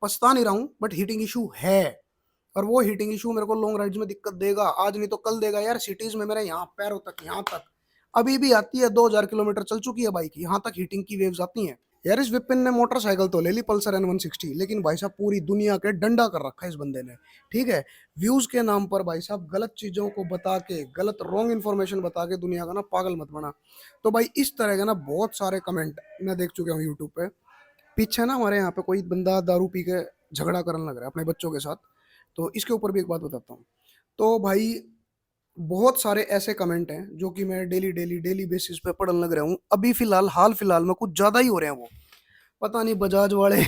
पछता नहीं रहा हूँ, बट हीटिंग इशू है। और वो हीटिंग इशू मेरे को लॉन्ग राइड्स में दिक्कत देगा, आज नहीं तो कल देगा यार। सिटीज में मेरे यहाँ पैरों तक, यहाँ तक अभी भी आती है। 2000 किलोमीटर चल चुकी है बाइक, यहाँ तक हीटिंग की वेव्स आती हैं। यार इस विपिन ने मोटरसाइकिल तो ले ली पल्सर N160, लेकिन भाई साहब पूरी दुनिया के डंडा कर रखा है इस बंदे ने। ठीक है, व्यूज के नाम पर भाई साहब गलत चीजों को बता के, गलत रॉन्ग इन्फॉर्मेशन बता के दुनिया का ना पागल मत बना। तो भाई इस तरह के ना बहुत सारे कमेंट मैं देख चुका हूँ यूट्यूब पे। पीछे ना हमारे यहाँ पे कोई बंदा दारू पी के झगड़ा करने लग रहा है अपने बच्चों के साथ, तो इसके ऊपर भी एक बात बताता हूँ। तो भाई बहुत सारे ऐसे कमेंट हैं जो कि मैं डेली डेली डेली बेसिस पे पढ़ने लग रहा हूँ। अभी फिलहाल हाल फिलहाल में कुछ ज्यादा ही हो रहे हैं वो, पता नहीं बजाज वाले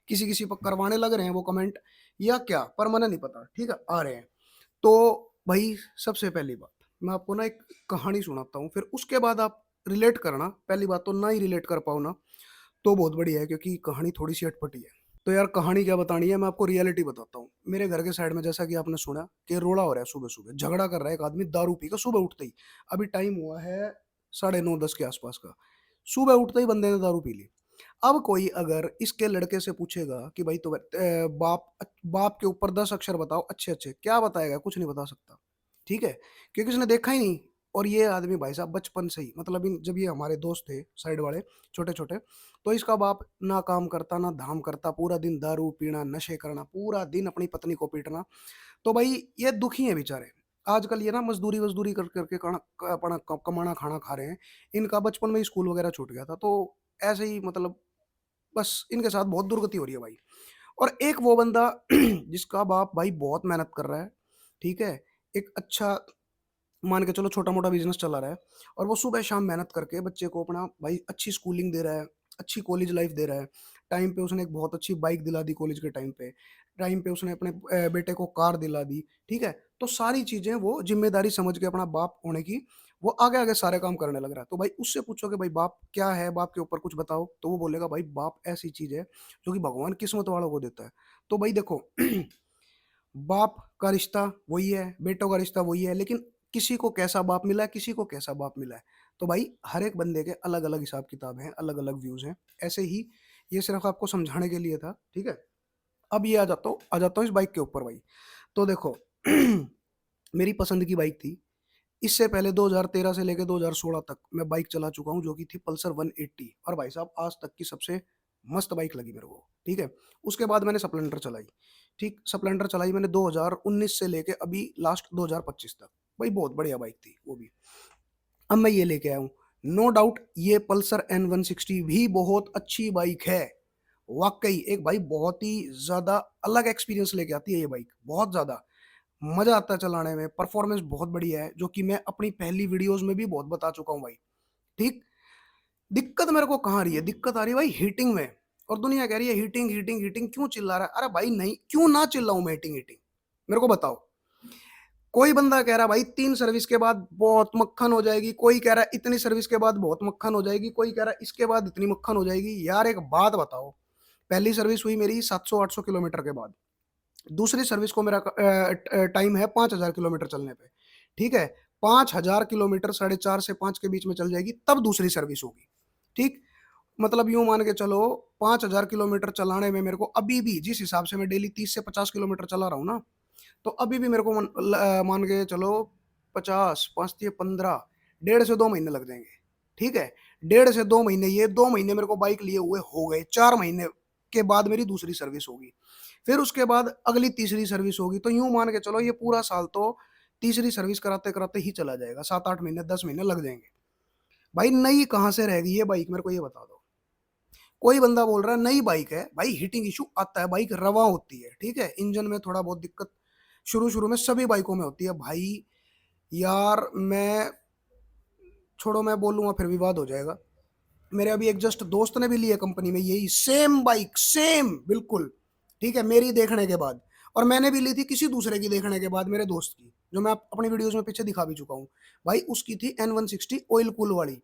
किसी किसी पर करवाने लग रहे हैं वो कमेंट, या क्या, पर मैंने नहीं पता। ठीक है, आ रहे हैं। तो भाई सबसे पहली बात, मैं आपको ना एक कहानी सुनाता हूँ, फिर उसके बाद आप रिलेट करना। पहली बात तो ना ही रिलेट कर पाओ ना तो बहुत बढ़िया है, क्योंकि कहानी थोड़ी सी अटपटी है। तो यार कहानी क्या बतानी है, मैं आपको रियलिटी बताता हूँ। मेरे घर के साइड में, जैसा कि आपने सुना कि रोड़ा हो रहा है, सुबह सुबह झगड़ा कर रहा है एक आदमी दारू पी कर सुबह उठते ही। अभी टाइम हुआ है 9:30-10 के आसपास का। सुबह उठते ही बंदे ने दारू पी ली। अब कोई अगर इसके लड़के से पूछेगा कि भाई तो बाप बाप के ऊपर 10 अक्षर बताओ अच्छे अच्छे, क्या बताएगा? कुछ नहीं बता सकता। ठीक है, क्योंकि उसने देखा ही नहीं। और ये आदमी भाई साहब बचपन से ही, मतलब जब ये हमारे दोस्त थे साइड वाले छोटे छोटे, तो इसका बाप ना काम करता ना धाम करता, पूरा दिन दारू पीना, नशे करना, पूरा दिन अपनी पत्नी को पीटना। तो भाई ये दुखी हैं बेचारे। आजकल ये ना मजदूरी वजदूरी कर करके अपना कमाना खाना खा रहे हैं। इनका बचपन में ही स्कूल वगैरह छूट गया था, तो ऐसे ही मतलब बस इनके साथ बहुत दुर्गति हो रही है भाई। और एक वो बंदा जिसका बाप भाई बहुत मेहनत कर रहा है, ठीक है, एक अच्छा मान के चलो छोटा मोटा बिजनेस चला रहा है, और वो सुबह शाम मेहनत करके बच्चे को अपना भाई अच्छी स्कूलिंग दे रहा है, अच्छी कॉलेज लाइफ दे रहा है। टाइम पे उसने एक बहुत अच्छी बाइक दिला दी कॉलेज के टाइम पे। टाइम पे उसने अपने बेटे को कार दिला दी। ठीक है, तो सारी चीजें वो जिम्मेदारी समझ के अपना बाप होने की, वो आगे आगे सारे काम करने लग रहा है। तो भाई उससे पूछो कि भाई बाप क्या है, बाप के ऊपर कुछ बताओ, तो वो बोलेगा भाई बाप ऐसी चीज है जो कि भगवान किस्मत वालों को देता है। तो भाई देखो बाप का रिश्ता वही है, बेटों का रिश्ता वही है, लेकिन किसी को कैसा बाप मिला है, किसी को कैसा बाप मिला है। तो भाई हर एक बंदे के अलग अलग हिसाब किताब हैं, अलग अलग व्यूज हैं। ऐसे ही ये सिर्फ आपको समझाने के लिए था। ठीक है, अब ये आ जाता हूँ इस बाइक के ऊपर भाई। तो देखो मेरी पसंद की बाइक थी। इससे पहले 2013 से लेकर 2016 तक मैं बाइक चला चुका हूँ, जो कि थी पल्सर 180, और भाई साहब आज तक की सबसे मस्त बाइक लगी मेरे को। ठीक है, उसके बाद मैंने स्प्लेंडर चलाई। ठीक, स्प्लेंडर चलाई मैंने 2019 से लेके अभी लास्ट 2025 तक। भाई बहुत बढ़िया बाइक थी वो भी। अब मैं ये लेके आया हूँ। नो डाउट ये पल्सर N160 भी बहुत अच्छी बाइक है। वाकई एक भाई बहुत ही ज्यादा अलग एक्सपीरियंस लेके आती है ये बाइक, बहुत ज्यादा मजा आता है चलाने में। परफॉर्मेंस बहुत बढ़िया है, जो कि मैं अपनी पहली वीडियोस में भी बहुत बता चुका हूँ भाई। ठीक, दिक्कत मेरे को कहाँ आ रही है? दिक्कत आ रही है भाई हीटिंग में। और दुनिया कह रही है हीटिंग हीटिंग हीटिंग, क्यों चिल्ला रहा है? अरे भाई नहीं, क्यों ना चिल्लाऊं मैं हीटिंग हीटिंग? मेरे को बताओ। कोई बंदा कह रहा है भाई 3 सर्विस के बाद बहुत मक्खन हो जाएगी, कोई कह रहा है इतनी सर्विस के बाद बहुत मक्खन हो जाएगी, कोई कह रहा है इसके बाद इतनी मक्खन हो जाएगी। यार एक बात बताओ, पहली सर्विस हुई मेरी 700-800 किलोमीटर के बाद। दूसरी सर्विस को मेरा टाइम है 5,000 किलोमीटर चलने पे। ठीक है, 5,000 किलोमीटर 4.5 से 5 के बीच में चल जाएगी, तब दूसरी सर्विस होगी। ठीक, मतलब यूं मान के चलो 5,000 किलोमीटर चलाने में मेरे को अभी भी, जिस हिसाब से मैं डेली 30 से 50 किलोमीटर चला रहा हूँ ना, तो अभी भी मेरे को मान के चलो 50, 5 या 15, 1.5 से 2 महीने लग जाएंगे। ठीक है, 1.5 से 2 महीने, ये 2 महीने मेरे को बाइक लिए हुए हो गए। 4 महीने के बाद मेरी दूसरी सर्विस होगी, फिर उसके बाद अगली तीसरी सर्विस होगी। तो यूं मान के चलो ये पूरा साल तो तीसरी सर्विस कराते कराते ही चला जाएगा, 7-8 महीने 10 महीने लग जाएंगे। भाई नई कहाँ से रहेगी ये बाइक, मेरे को ये बता दो। कोई बंदा बोल रहा है नई बाइक है, भाई हीटिंग इशू आता है, बाइक रवा होती है। ठीक है, इंजन में थोड़ा बहुत दिक्कत शुरू शुरू में सभी बाइकों में होती है भाई। यार मैं, छोड़ो मैं बोलूंगा फिर विवाद हो जाएगा। मेरे अभी एक जस्ट दोस्त ने भी ली है कंपनी में यही सेम बाइक, सेम बिल्कुल। ठीक है, मेरी देखने के बाद। और मैंने भी ली थी किसी दूसरे की देखने के बाद, मेरे दोस्त की, जो मैं अपनी वीडियोस में पीछे दिखा भी चुका हूँ। भाई उसकी थी N160 ऑयल कूल वाली।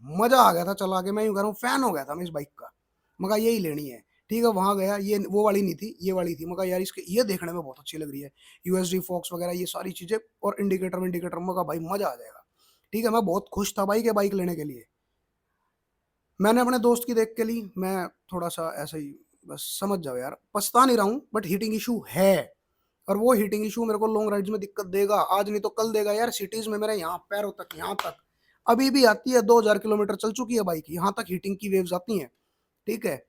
मजा आ गया था चला के, मैं यूं कह रहा हूँ फैन हो गया था मैं इस बाइक का। मगर यही लेनी है। ठीक है, वहां गया, ये वो वाली नहीं थी, ये वाली थी। मगर यार इसके ये देखने में बहुत अच्छी लग रही है, यूएसडी फॉक्स वगैरह ये सारी चीजें, और इंडिकेटर इंडिकेटर। मगर भाई मजा आ जाएगा। ठीक है, मैं बहुत खुश था भाई के बाइक लेने के लिए। मैंने अपने दोस्त की देख के ली, मैं थोड़ा सा ऐसे ही बस समझ जाओ यार, पछता नहीं रहा हूँ, बट हीटिंग इशू है। और वो हीटिंग इशू मेरे को लॉन्ग राइड्स में दिक्कत देगा, आज नहीं तो कल देगा यार। सिटीज में मेरे यहाँ पैरों तक, यहाँ तक अभी भी आती है। 2000 किलोमीटर चल चुकी है बाइक, यहाँ तक हीटिंग की वेव्स आती हैं। ठीक है।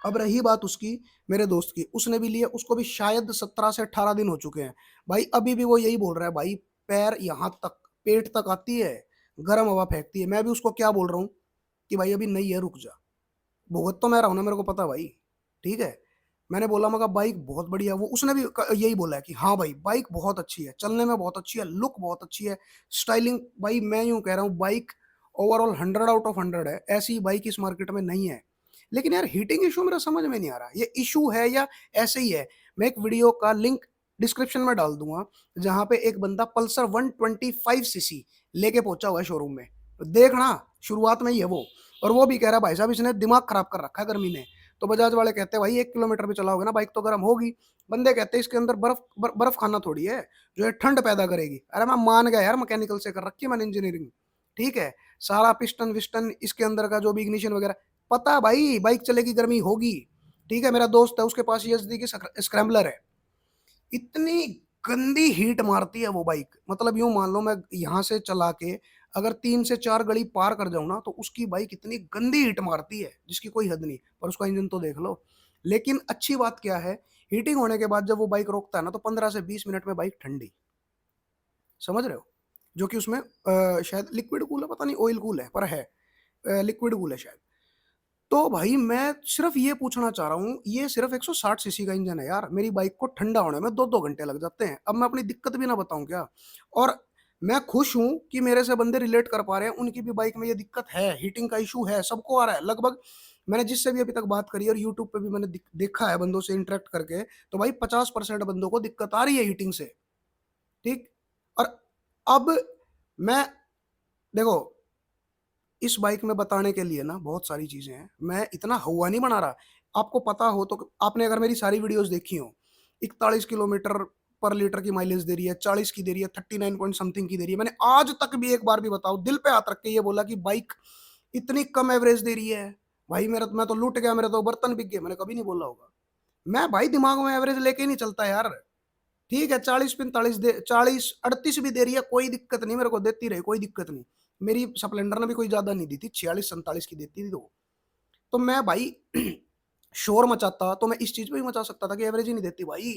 अब रही बात उसकी, मेरे दोस्त की, उसने भी लिया, उसको भी शायद 17 से 18 दिन हो चुके हैं। भाई अभी भी वो यही बोल रहा है, भाई पैर यहाँ तक, पेट तक आती है, गर्म हवा फेंकती है। मैं भी उसको क्या बोल रहा हूँ कि भाई अभी नहीं है, रुक जा। भुगत तो मैं रहा हूं ना, मेरे को पता भाई। ठीक है। मैंने बोला, मगर बाइक बहुत बढ़िया है। वो उसने भी यही बोला है कि हाँ भाई बाइक बहुत अच्छी है, चलने में बहुत अच्छी है, लुक बहुत अच्छी है, स्टाइलिंग। भाई मैं यूं कह रहा हूँ, बाइक ओवरऑल 100 आउट ऑफ 100 है। ऐसी बाइक इस मार्केट में नहीं है। लेकिन यार हीटिंग इशू मेरा समझ में नहीं आ रहा, ये इशू है या ऐसे ही है। मैं एक वीडियो का लिंक डिस्क्रिप्शन में डाल दूंगा, जहां पे एक बंदा पल्सर 125cc लेके पहुंचा हुआ है शोरूम में। तो देखना, शुरुआत में ही है वो। और वो भी कह रहा है, भाई साहब इसने दिमाग खराब कर रखा है गर्मी ने। तो बजाज वाले कहते हैं, भाई 1 किलोमीटर भी चलाओगे ना बाइक तो गर्म होगी। बंदे कहते हैं इसके अंदर बर्फ खाना थोड़ी है जो है ठंड पैदा करेगी। अरे मैं मान गया यार, मैकेनिकल से कर रखी है मैंने इंजीनियरिंग। ठीक है। सारा पिस्टन विस्टन इसके अंदर का जो भी इग्निशन वगैरह पता है भाई, बाइक चलेगी गर्मी होगी। ठीक है। मेरा दोस्त है, उसके पास ईएसडी की स्क्रैम्बलर है। इतनी गंदी हीट मारती है वो बाइक, मतलब यूं मान लो मैं यहाँ से चला के अगर 3 से 4 गली पार कर जाऊं ना, तो उसकी बाइक इतनी गंदी हीट मारती है जिसकी कोई हद नहीं। पर उसका इंजन तो देख लो। लेकिन अच्छी बात क्या है, हीटिंग होने के बाद जब वो बाइक रोकता है ना, तो 15 से 20 मिनट में बाइक ठंडी। समझ रहे हो। जो कि उसमें शायद लिक्विड कूल है, पता नहीं ऑयल कूल है, पर है लिक्विड कूल है शायद। तो भाई मैं सिर्फ ये पूछना चाह रहा हूँ, ये सिर्फ 160 सीसी का इंजन है यार, मेरी बाइक को ठंडा होने में 2-2 घंटे लग जाते हैं। अब मैं अपनी दिक्कत भी ना बताऊं क्या। और मैं खुश हूं कि मेरे से बंदे रिलेट कर पा रहे हैं, उनकी भी बाइक में ये दिक्कत है, हीटिंग का इशू है, सबको आ रहा है लगभग। मैंने जिससे भी अभी तक बात करी और यूट्यूब पे भी मैंने देखा है बंदों से इंटरेक्ट करके, तो भाई 50% बंदों को दिक्कत आ रही है हीटिंग से। ठीक। और अब मैं, देखो, इस बाइक में बताने के लिए ना बहुत सारी चीजें हैं, मैं इतना हुआ नहीं बना रहा। आपको पता हो तो, आपने अगर मेरी सारी वीडियोस देखी हो, 41 किलोमीटर पर लीटर की माइलेज दे रही है, 40 की दे रही है, 39 पॉइंट समथिंग की दे रही है। मैंने आज तक भी एक बार भी, बताओ, दिल पे हाथ रख के ये बोला कि बाइक इतनी कम एवरेज दे रही है? भाई मेरा, मैं तो लूट गया, मेरे तो बर्तन बिक गए, मैंने कभी नहीं बोला होगा। मैं भाई दिमाग में एवरेज लेके ही नहीं चलता यार। ठीक है, 40-45 दे, 40-38 भी दे रही है, कोई दिक्कत नहीं, मेरे को देती रहे, कोई दिक्कत नहीं। मेरी स्प्लेंडर ने भी कोई ज्यादा नहीं दी थी, 46-47 की देती थी। तो मैं भाई शोर मचाता तो मैं इस चीज पे भी मचा सकता था कि एवरेज ही नहीं देती भाई।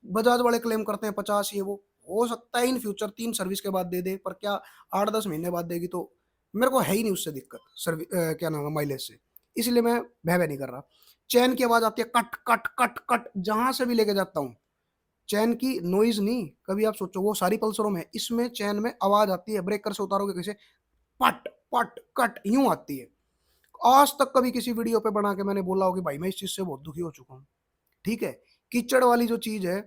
बजाज वाले क्लेम करते हैं 50, ये वो हो सकता है इन फ्यूचर 3 सर्विस के बाद दे दे, पर क्या 8-10 महीने बाद देगी तो मेरे को है ही नहीं उससे दिक्कत। सर्विस क्या नाम है, माइलेज से। इसलिए मैं भय नहीं कर रहा। चैन की आवाज आती है, कट कट कट कट, जहां से भी लेके जाता हूँ। चैन की नॉइज नहीं, कभी आप सोचो, वो सारी पल्सरों में, इसमें चैन में आवाज आती है, ब्रेकर से उतारोगे कैसे, पट पट कट यूं आती है। आज तक कभी किसी वीडियो पे बना के मैंने बोला हो कि भाई मैं इस चीज से बहुत दुखी हो चुका हूँ। ठीक है। कीचड़ वाली जो चीज है,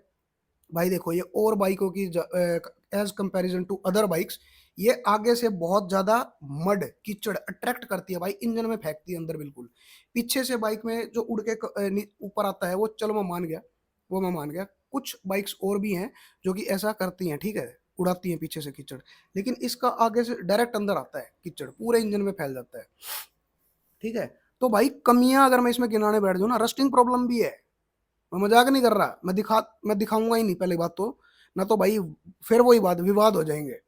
भाई देखो, ये और बाइकों की as comparison to other bikes, ये आगे से बहुत ज्यादा मड कीचड़ अट्रैक्ट करती है भाई, इंजन में फेंकती है अंदर बिल्कुल। पीछे से बाइक में जो उड़ के ऊपर आता है वो, चलो मैं मान गया, वो मैं मान गया। कुछ बाइक्स और भी हैं जो कि ऐसा करती हैं, ठीक है, उड़ाती हैं पीछे से कीचड़। लेकिन इसका आगे से डायरेक्ट अंदर आता है कीचड़, पूरे इंजन में फैल जाता है। ठीक है। तो भाई कमियां अगर मैं इसमें गिनाने बैठ जाऊं ना, रस्टिंग प्रॉब्लम भी है। मैं मजाक नहीं कर रहा, मैं दिखाऊंगा ही नहीं पहली बात तो। ना तो भाई फिर वही बात, विवाद हो जाएंगे।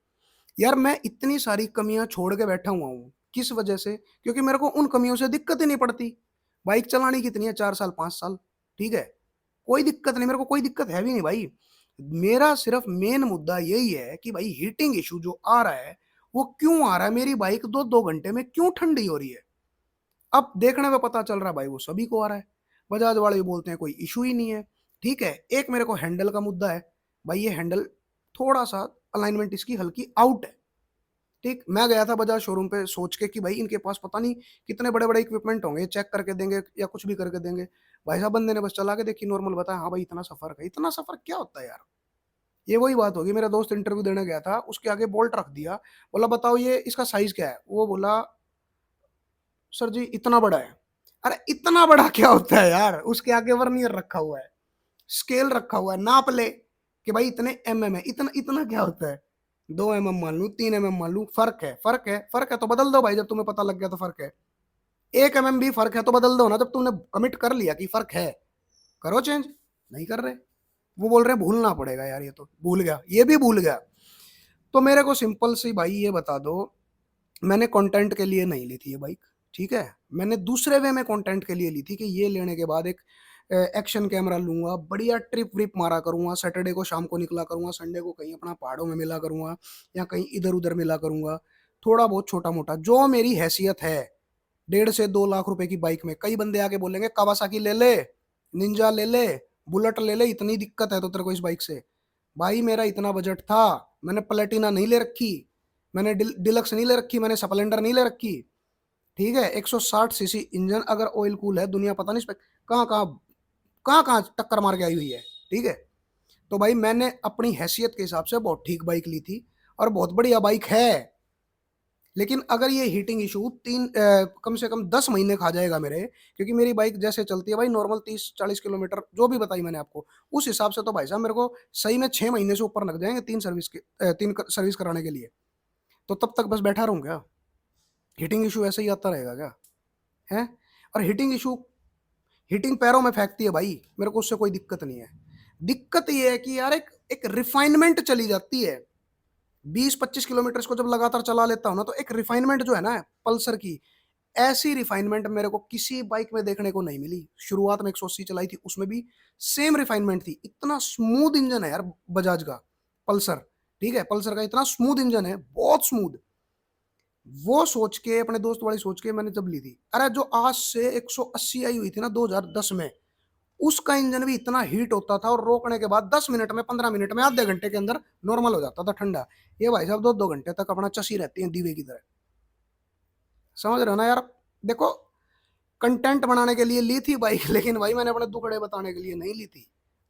यार मैं इतनी सारी कमियां छोड़ के बैठा हुआ हूँ, किस वजह से? क्योंकि मेरे को उन कमियों से दिक्कत ही नहीं पड़ती। बाइक चलानी कितनी है, 4 साल 5 साल। ठीक है। कोई दिक्कत नहीं, मेरे को कोई दिक्कत है भी नहीं भाई। मेरा सिर्फ मेन मुद्दा यही है कि भाई हीटिंग इशू जो आ रहा है, वो क्यों आ रहा है, मेरी बाइक 2-2 घंटे में क्यों ठंडी हो रही है। अब देखने में पता चल रहा है भाई वो सभी को आ रहा है। बजाज वाले भी बोलते हैं कोई इशू ही नहीं है। ठीक है। एक मेरे को हैंडल का मुद्दा है, भाई ये हैंडल थोड़ा सा अलाइनमेंट इसकी हल्की आउट है। ठीक। मैं गया था बजाज शोरूम पे सोच के कि भाई इनके पास पता नहीं कितने बड़े बड़े इक्विपमेंट होंगे, चेक करके देंगे या कुछ भी करके देंगे। भाई साहब बंदे ने बस चला के देखी, नॉर्मल बताया, हाँ भाई इतना सफर है। इतना सफर क्या होता है यार। ये वही बात होगी, मेरा दोस्त इंटरव्यू देने गया था, उसके आगे बोल्ट रख दिया, बोला बताओ ये इसका साइज क्या है। वो बोला, सर जी इतना बड़ा है। अरे इतना बड़ा क्या होता है यार, उसके आगे वर्नियर रखा हुआ है, स्केल रखा हुआ है, नाप ले कि भाई इतने है। इतना इतना क्या होता है? 2 मान लू, 3 मान लू, फर्क है, फर्क है, फर्क है तो बदल दो भाई, जब तुम्हें पता लग गया तो फर्क है। 1 mm भी फर्क है तो बदल दो ना। जब तुमने कमिट कर लिया कि फर्क है, करो चेंज। नहीं कर रहे, वो बोल रहे हैं भूलना पड़ेगा यार, ये तो भूल गया, ये भी भूल गया। तो मेरे को सिंपल सी भाई ये बता दो, मैंने कंटेंट के लिए नहीं ली थी ये बाइक, ठीक है। मैंने दूसरे वे में कंटेंट के लिए ली थी कि ये लेने के बाद एक एक्शन कैमरा लूंगा, बढ़िया ट्रिप व्रिप मारा करूंगा, सैटरडे को शाम को निकला करूंगा, संडे को कहीं अपना पहाड़ों में मिला करूंगा, या कहीं इधर उधर मिला करूंगा, थोड़ा बहुत छोटा मोटा जो मेरी हैसियत है। 1.5 से 2 लाख रुपए की बाइक में कई बंदे आके बोलेंगे कावासाकी ले ले, निंजा ले ले, बुलेट ले ले, इतनी दिक्कत है तो तेरे को इस बाइक से। भाई मेरा इतना बजट था, मैंने प्लेटिना नहीं ले रखी, मैंने डिलक्स नहीं ले रखी, मैंने स्प्लेंडर नहीं ले रखी, ठीक है। 160 सीसी इंजन, अगर ऑयल कूल है, दुनिया पता नहीं कहाँ कहाँ कहाँ कहाँ टक्कर मार के आई हुई है, ठीक है। तो भाई मैंने अपनी हैसियत के हिसाब से बहुत ठीक बाइक ली थी, और बहुत बढ़िया बाइक है। लेकिन अगर ये हीटिंग इशू कम से कम 10 महीने खा जाएगा मेरे, क्योंकि मेरी बाइक जैसे चलती है भाई नॉर्मल 30-40 किलोमीटर जो भी बताई मैंने आपको, उस हिसाब से तो भाई साहब मेरे को सही में 6 महीने से ऊपर लग जाएंगे तीन सर्विस कराने के लिए। तो तब तक बस बैठा रहूँ क्या? हीटिंग इशू ऐसे ही आता रहेगा क्या? है। और हीटिंग इशू, हीटिंग पैरों में फेंकती है भाई, मेरे को उससे कोई दिक्कत नहीं है। दिक्कत ये है कि यार एक एक रिफाइनमेंट चली जाती है। 20-25 किलोमीटर को जब लगातार चला लेता हूँ ना, तो एक रिफाइनमेंट जो है ना पल्सर की, ऐसी रिफाइनमेंट मेरे को किसी बाइक में देखने को नहीं मिली। शुरुआत में 180 चलाई थी, उसमें भी सेम रिफाइनमेंट थी। इतना स्मूथ इंजन है यार बजाज का पल्सर, ठीक है। पल्सर का इतना स्मूथ इंजन है, बहुत स्मूथ। वो सोच के, अपने दोस्त वाली सोच के मैंने जब ली थी, अरे जो आज से 180 आई हुई थी ना 2010 में, उसका इंजन भी इतना हीट होता था, और रोकने के बाद 10 मिनट में, 15 मिनट में, आधे घंटे के अंदर नॉर्मल हो जाता था ठंडा। ये भाई साहब 2-2 घंटे तक अपना चसी रहती है दीवे की तरह। समझ रहे हो ना यार? देखो, कंटेंट बनाने के लिए ली थी बाइक, लेकिन भाई मैंने अपने दुखड़े बताने के लिए नहीं ली थी।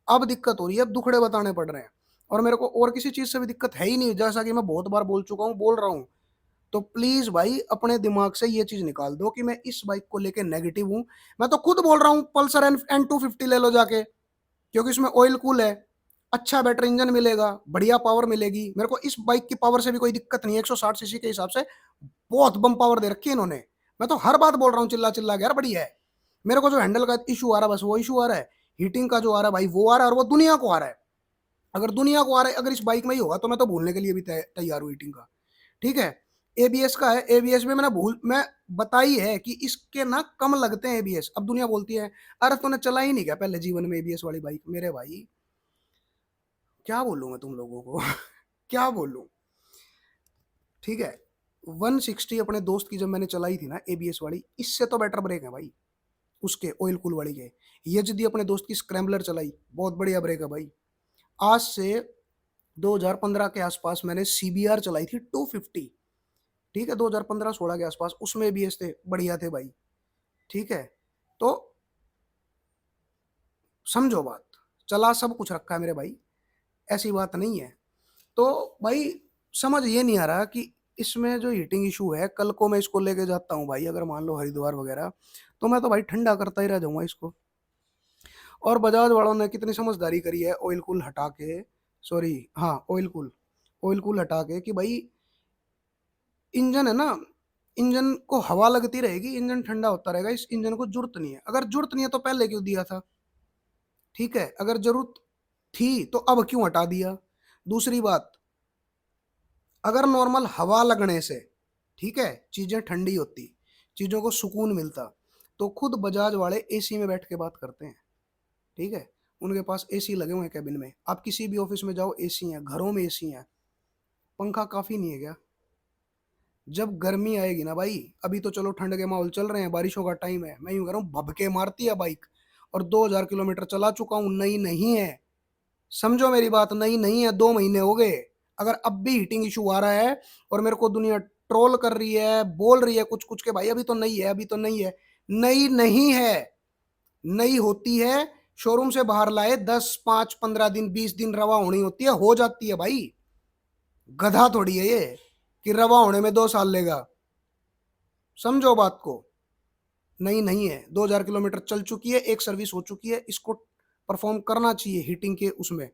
अब दिक्कत हो रही है, अब दुखड़े बताने पड़ रहे हैं। और मेरे को और किसी चीज से भी दिक्कत है ही नहीं, जैसा कि मैं बहुत बार बोल चुका हूँ, बोल रहा हूँ। तो प्लीज भाई अपने दिमाग से ये चीज निकाल दो कि मैं इस बाइक को लेके नेगेटिव हूँ। मैं तो खुद बोल रहा हूँ पल्सर N250 ले लो जाके, क्योंकि इसमें ऑयल कूल है, अच्छा बैटरी इंजन मिलेगा, बढ़िया पावर मिलेगी। मेरे को इस बाइक की पावर से भी कोई दिक्कत नहीं है, 160 सीसी के हिसाब से बहुत बम पावर दे रखी है इन्होंने। मैं तो हर बात बोल रहा हूँ चिल्ला चिल्ला के, यार बढ़िया है। मेरे को जो हैंडल का इशू आ रहा है, बस वो इशू आ रहा है। हीटिंग का जो आ रहा है भाई, वो आ रहा है, और वो दुनिया को आ रहा है। अगर दुनिया को आ रहा है, अगर इस बाइक में ही होगा, तो मैं तो भूलने के लिए भी तैयार हूँ हीटिंग का, ठीक है। एबीएस का है, एबीएस में मैं बताई है कि इसके ना कम लगते हैं एबीएस। अब दुनिया बोलती है अरे तूने चला ही नहीं क्या पहले जीवन में एबीएस वाली बाइक? मेरे भाई क्या बोलूं मैं तुम लोगों को क्या बोलूं, ठीक है। 160 अपने दोस्त की जब मैंने चलाई थी ना एबीएस वाली, इससे तो बेटर ब्रेक है भाई उसके, ऑयल कूल वाली के। ये यदि अपने दोस्त की स्क्रैम्बलर चलाई, बहुत बढ़िया ब्रेक है भाई। आज से 2015 के आसपास मैंने सीबीआर चलाई थी 250, ठीक है, 2015-16 के आसपास, उसमें भी थे, बढ़िया थे भाई, ठीक है। तो समझो बात, चला सब कुछ रखा है मेरे भाई, ऐसी बात नहीं है। तो भाई समझ ये नहीं आ रहा कि इसमें जो हीटिंग इशू है, कल को मैं इसको लेके जाता हूँ भाई, अगर मान लो हरिद्वार वगैरह, तो मैं तो भाई ठंडा करता ही रह जाऊंगा इसको। और बजाज वालों ने कितनी समझदारी करी है, ऑयल कूल हटा के, सॉरी हाँ ऑयल कूल हटा के, कि भाई इंजन है ना, इंजन को हवा लगती रहेगी, इंजन ठंडा होता रहेगा, इस इंजन को जरूरत नहीं है। अगर जरूरत नहीं है तो पहले क्यों दिया था? ठीक है, अगर जरूरत थी तो अब क्यों हटा दिया? दूसरी बात, अगर नॉर्मल हवा लगने से, ठीक है, चीजें ठंडी होती, चीजों को सुकून मिलता, तो खुद बजाज वाले एसी में बैठ के बात करते हैं, ठीक है। उनके पास एसी लगे हुए हैं कैबिन में, आप किसी भी ऑफिस में जाओ एसी है, घरों में एसी है। पंखा काफी नहीं है क्या? जब गर्मी आएगी ना भाई, अभी तो चलो ठंड के माहौल चल रहे हैं, बारिशों का टाइम है, मैं यूं कह रहा हूँ भभके मारती है बाइक। और 2000 किलोमीटर चला चुका हूँ, नई नहीं है, समझो मेरी बात, नई नहीं है, 2 महीने हो गए। अगर अब भी हीटिंग इशू आ रहा है, और मेरे को दुनिया ट्रोल कर रही है, बोल रही है कुछ कुछ के भाई अभी तो नई है, अभी तो नई है, नई नहीं है। नई होती है, शोरूम से बाहर लाए 10, 5, 15 दिन, 20 दिन रवा होनी होती है, हो जाती है भाई। गधा थोड़ी है ये कि रवा होने में 2 साल लेगा, समझो बात को। नहीं नहीं है, 2000 किलोमीटर चल चुकी है, एक सर्विस हो चुकी है, इसको परफॉर्म करना चाहिए हीटिंग के उसमें।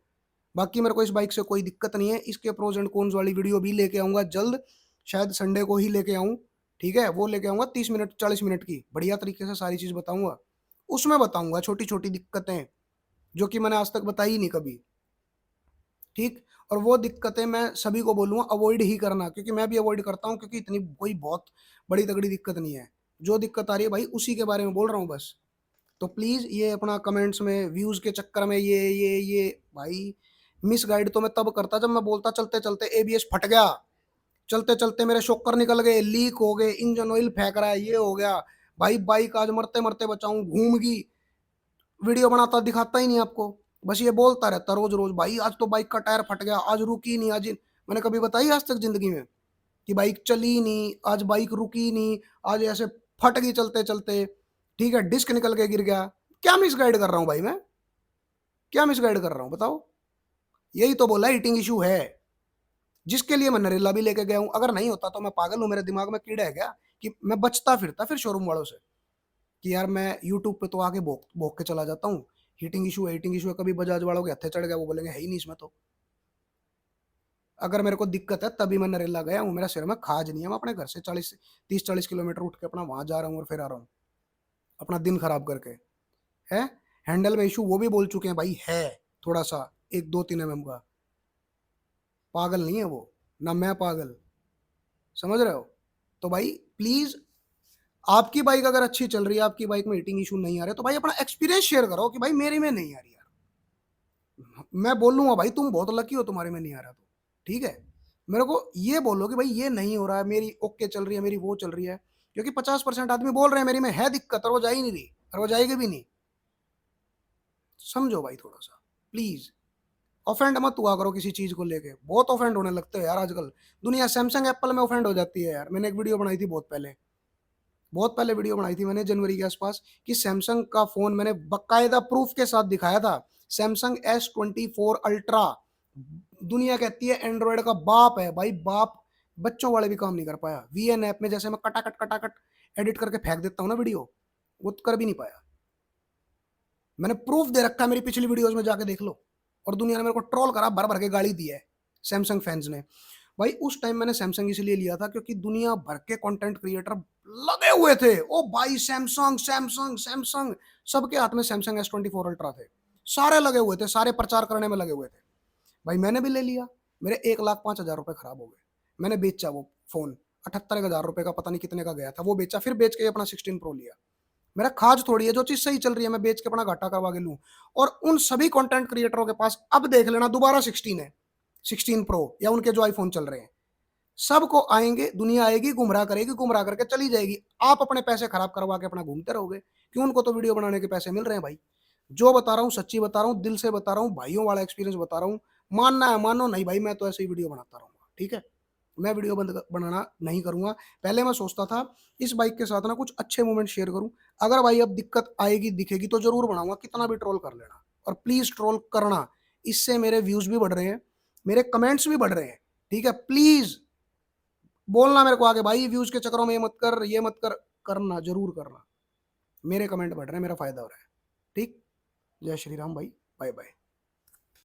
बाकी मेरे को इस बाइक से कोई दिक्कत नहीं है, इसके प्रोज एंड कॉन्स वाली वीडियो भी लेके आऊंगा जल्द, शायद संडे को ही लेके आऊं, ठीक है, वो लेके आऊंगा 30 मिनट 40 मिनट की, बढ़िया तरीके से सारी चीज बताऊंगा। उसमें बताऊंगा छोटी छोटी दिक्कतें जो कि मैंने आज तक बताई ही नहीं कभी। ठीक। और वो दिक्कतें मैं सभी को बोलूंगा अवॉइड ही करना, क्योंकि मैं भी अवॉइड करता हूँ, क्योंकि इतनी कोई बहुत बड़ी तगड़ी दिक्कत नहीं है। जो दिक्कत आ रही है भाई उसी के बारे में बोल रहा हूँ बस। तो प्लीज ये अपना कमेंट्स में व्यूज के चक्कर में ये भाई मिस गाइड तो मैं तब करता जब मैं बोलता चलते चलते एबीएस फट गया, चलते चलते मेरे शॉकर निकल गए, लीक हो गए, इंजन ऑयल फेंक रहा है, ये हो गया। भाई बाइक आज मरते मरते बचाऊं, घूम गई, वीडियो बनाता दिखाता ही नहीं आपको, बस ये बोलता रहता रोज रोज भाई आज तो बाइक का टायर फट गया, आज रुकी ही नहीं, आज मैंने कभी बताई आज तक जिंदगी में कि बाइक चली ही नहीं, आज बाइक रुकी ही नहीं, आज ऐसे फट गई चलते चलते, ठीक है, डिस्क निकल के गिर गया। क्या मिसगाइड कर रहा हूँ भाई मैं, क्या मिसगाइड कर रहा हूँ बताओ? यही तो बोला हीटिंग इशू है, जिसके लिए मैं नरेला भी लेके गया हूँ। अगर नहीं होता तो मैं पागल हूँ, मेरे दिमाग में कीड़ा है क्या कि मैं बचता फिरता फिर शोरूम वालों से कि यार मैं यूट्यूब पे तो आगे भोग भोग के चला जाता हूँ, हीटिंग इशू है हीटिंग इशू है, कभी बजाज वालों के हत्थे चढ़ गया वो बोलेंगे है ही नहीं इसमें तो। अगर मेरे को दिक्कत है तभी मैं नरेला गया हूँ, मेरा सिर में खाज नहीं है, मैं अपने घर से 30-40 किलोमीटर उठ के अपना वहां जा रहा हूँ और फिर आ रहा हूँ अपना दिन खराब करके। है हैंडल में इशू वो भी बोल चुके हैं भाई, है थोड़ा सा 1-2-3 mm का, पागल नहीं है वो, ना मैं पागल, समझ रहे हो? तो भाई प्लीज, आपकी बाइक अगर अच्छी चल रही है, आपकी बाइक में हीटिंग इशू नहीं आ रहे, तो भाई अपना एक्सपीरियंस शेयर करो कि भाई मेरी में नहीं आ रही यार। मैं बोलूंगा भाई तुम बहुत लकी हो तुम्हारे में नहीं आ रहा, तो ठीक है, मेरे को ये बोलो कि भाई ये नहीं हो रहा है, मेरी ओके चल रही है, मेरी वो चल रही है, क्योंकि 50% आदमी बोल रहे हैं मेरी में है दिक्कत और वो जा ही नहीं रही और वो जाएगी भी नहीं। समझो भाई थोड़ा सा प्लीज, ऑफेंड मत हुआ करो किसी चीज को लेके, बहुत ऑफेंड होने लगते हो यार आजकल। दुनिया सैमसंग एप्पल में ऑफेंड हो जाती है यार। मैंने एक वीडियो बनाई थी बहुत पहले वीडियो बनाई थी मैंने जनवरी के आसपास कि सैमसंग का फोन मैंने बकायदा प्रूफ के साथ दिखाया था, सैमसंग S24 अल्ट्रा, दुनिया कहती है एंड्रॉयड का बाप है भाई बाप, बच्चों वाले भी काम नहीं कर पाया। VN ऐप में जैसे मैं कटाकट एडिट करके फेंक देता हूँ ना वीडियो, वो तो कर भी नहीं पाया। मैंने प्रूफ दे रखा है, मेरी पिछली वीडियोज में जाके देख लो। और दुनिया ने मेरे को ट्रोल करा, भर भर के गाली दी है सैमसंग फैंस ने। भाई उस टाइम मैंने सैमसंग इसलिए लिया था क्योंकि दुनिया भर के कंटेंट क्रिएटर लगे हुए थे, ओ भाई सैमसंग सैमसंग सैमसंग, सबके हाथ में सैमसंग S24 अल्ट्रा थे, सारे लगे हुए थे, सारे प्रचार करने में लगे हुए थे। भाई मैंने भी ले लिया, मेरे 1,05,000 रुपए खराब हो गए, मैंने बेचा वो फोन, 78,000 रुपए का पता नहीं कितने का गया था, वो बेचा, फिर बेच के अपना 16 Pro लिया। मेरा खाज थोड़ी है, जो चीज सही चल रही है मैं बेच के अपना घाटा करवा के लूं। और उन सभी कंटेंट क्रिएटरों के पास अब देख लेना दोबारा 16 है, 16 Pro या उनके जो आईफोन चल रहे हैं, सबको आएंगे, दुनिया आएगी, गुमराह करेगी, गुमराह करके चली जाएगी, आप अपने पैसे खराब करवा के अपना घूमते रहोगे, क्यों? उनको तो वीडियो बनाने के पैसे मिल रहे हैं भाई। जो बता रहा हूँ सच्ची बता रहा हूँ, दिल से बता रहा हूँ, भाइयों वाला एक्सपीरियंस बता रहा हूँ, मानना है मानो, नहीं भाई मैं तो ऐसे ही वीडियो बनाता रहूंगा, ठीक है, मैं वीडियो बंद बनाना नहीं करूंगा। पहले मैं सोचता था इस बाइक के साथ ना कुछ अच्छे मोमेंट शेयर करूं, अगर भाई अब दिक्कत आएगी दिखेगी तो जरूर बनाऊंगा, कितना भी ट्रोल कर लेना, और प्लीज ट्रोल करना, इससे मेरे व्यूज भी बढ़ रहे हैं, मेरे कमेंट्स भी बढ़ रहे हैं, ठीक है, प्लीज बोलना मेरे को आगे भाई व्यूज के चक्करों में ये मत कर ये मत कर, करना जरूर करना, मेरे कमेंट बढ़ रहे हैं, मेरा फायदा हो रहा है। ठीक, जय श्री राम भाई, बाय बाय।